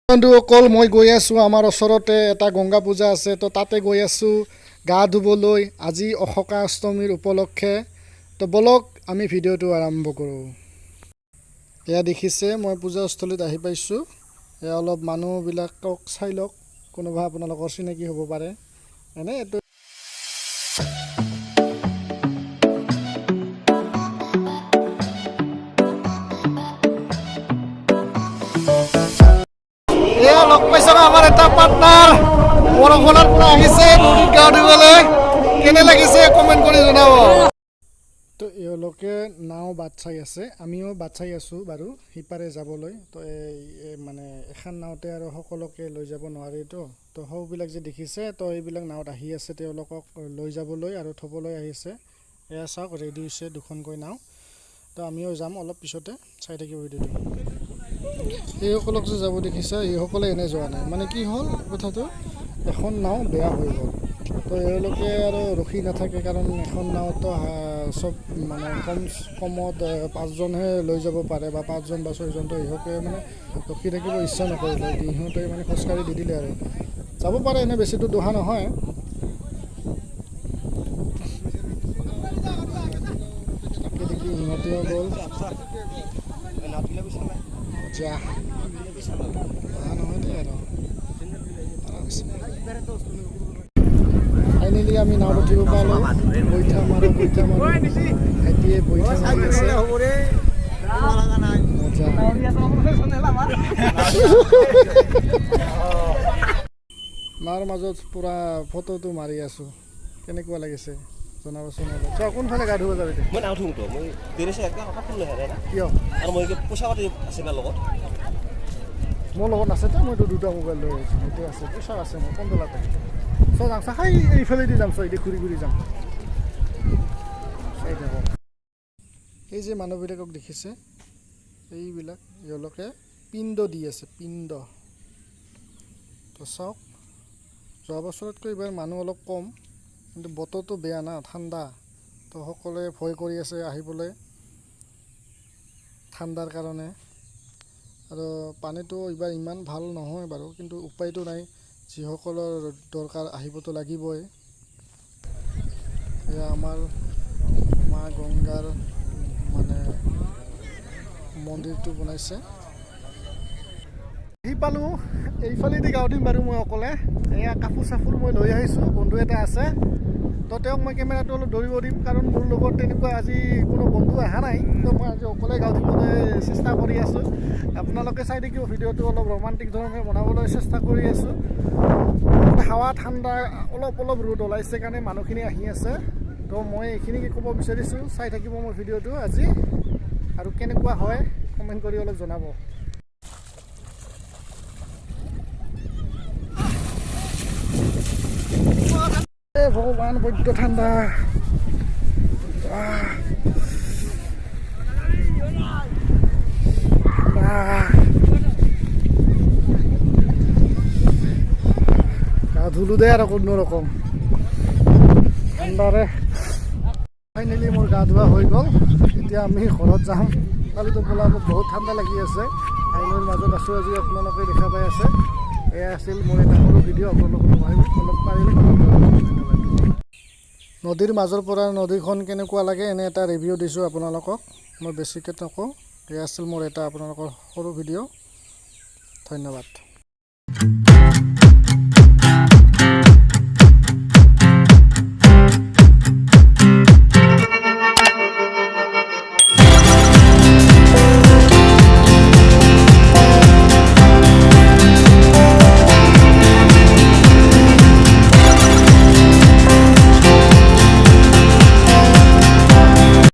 বন্ধুসকল মই গৈ আছোঁ আমাৰ ওচৰতে এটা গংগা পূজা আছে তো তাতে গৈ আছোঁ গা ধুবলৈ আজি অশোকা অষ্টমীৰ উপলক্ষে তো বলক আমি ভিডিঅ'টো আৰম্ভ কৰোঁ। এয়া দেখিছে মই পূজাস্থলীত আহি পাইছোঁ। এয়া অলপ মানুহবিলাকক চাই লওক, কোনোবা আপোনালোকৰ চিনাকি হ'ব পাৰে। এনে এইটো এয়া লগ পাইছ আমাৰ এটা পাৰ্টনাৰ বৰষুণৰ পৰা আহিছে নদীত গা ধুবলৈ। কেনে লাগিছে কমেণ্ট কৰি জনাব। তো এওঁলোকে নাও বাট চাই আছে, আমিও বাট চাই আছোঁ বাৰু সিপাৰে যাবলৈ। তো মানে এখন নাওতে আৰু সকলোকে লৈ যাব নোৱাৰিতো। তো সৌবিলাক যে দেখিছে তো এইবিলাক নাৱত আহি আছে তেওঁলোকক লৈ যাবলৈ আৰু থ'বলৈ আহিছে। এয়া চাওক ৰেডি হৈছে দুখনকৈ নাও। তো আমিও যাম অলপ পিছতে, চাই থাকিব ভিডিঅ'টো। এইসকলক যে যাব দেখিছা এইসকলে এনে যোৱা নাই, মানে কি হ'ল কথাটো, এখন নাও বেয়া হৈ গ'ল। তো এওঁলোকে আৰু ৰখি নাথাকে, কাৰণ এখন নাওতো চব মানে কমত 5জনহে লৈ যাব পাৰে বা 5জন বা 6জন। তো ইহঁতে মানে ৰখি থাকিব ইচ্ছা নকৰিলে, ইহঁতে মানে খোজকাঢ়ি দি দিলে আৰু যাব পাৰে। এনে বেছি দূৰ দহা নহয়। তাকে দেখি সিহঁতেও গ'ল। যা নহয় দেই আৰু ফাইনেলি আমি নাৱত উঠিব পালোঁ। বৈঠা মাৰো ভাইটিয়ে বৈঠা মাৰি আছে। মজা। নাৱৰ মাজত পূৰা ফটোটো মাৰি আছোঁ। কেনেকুৱা লাগিছে জনাবচোন অলপ। তই কোনফালে গা ধুব যাবি? মই নাও ধুমতো, মই দেৰিছে কথা শুনিলে হেৰে কিয়? আৰু মই পইচা পাতি আছে না লগত। মোৰ লগত আছে তো, মইতো 2টা মোবাইল লৈ আহিছোঁ। সেইটো আছে, পইচা আছে মোৰ কণ্ডলাতে। চ' যাম চাই এইফালেদি যাম, চ' এতিয়া ঘূৰি যাম। চাই থাকক। এই যে মানুহবিলাকক দেখিছে, এইবিলাক এওঁলোকে পিণ্ড দি আছে, পিণ্ড। তো চাওক, যোৱা বছৰতকৈ এইবাৰ মানুহ অলপ কম, কিন্তু বতৰটো বেয়া না, ঠাণ্ডা। তো সকলোৱে ভয় কৰি আছে আহিবলৈ ঠাণ্ডাৰ কাৰণে। আৰু পানীটো এইবাৰ ইমান ভাল নহয় বাৰু, কিন্তু উপায়টো নাই, যিসকলৰ দৰকাৰ আহিবতো লাগিবই। এয়া আমাৰ মা গংগাৰ মানে মন্দিৰটো বনাইছে। আহি পালোঁ, এইফালেদি গা ধুম বাৰু মই অকলে। এয়া কাপোৰ চাপোৰ মই লৈ আহিছোঁ, বন্ধু এটা আছে। তো তেওঁক মই কেমেৰাটো অলপ ধৰিব দিম, কাৰণ মোৰ লগত তেনেকুৱা আজি কোনো বন্ধু অহা নাই। তো মই আজি অকলে গা ধুবলৈ চেষ্টা কৰি আছোঁ। আপোনালোকে চাই থাকিব ভিডিঅ'টো, অলপ ৰোমান্টিক ধৰণে বনাবলৈ চেষ্টা কৰি আছোঁ। হাৱা ঠাণ্ডা, অলপ ৰ'দ ওলাইছে কাৰণে মানুহখিনি আহি আছে। তো মই এইখিনিকে ক'ব বিচাৰিছোঁ, চাই থাকিব মোৰ ভিডিঅ'টো আজি, আৰু কেনেকুৱা হয় কমেণ্ট কৰি অলপ জনাব। ভগৱান বৈদ্য ঠাণ্ডা। গা ধুলো দে আৰু কোনো ৰকম ঠাণ্ডাৰে। ফাইনেলি মোৰ গা ধোৱা হৈ গ'ল। এতিয়া আমি ঘৰত যাম। কালিতো পলাব বহুত ঠাণ্ডা লাগি আছে। আইনৰ মাজত আছোঁ আজি, আপোনালোকে দেখা পাই আছে। এয়া আছিল মোৰ এটা সৰু ভিডিঅ', আপোনালোকক অলপ পাৰিলে। নদীৰ মাজৰ পৰা নদীখন কেনেকুৱা লাগে এনে এটা ৰিভিউ দিছোঁ আপোনালোকক। মই বেছিকৈ নকওঁ। এয়া আছিল মোৰ এটা আপোনালোকৰ সৰু ভিডিঅ'। ধন্যবাদ।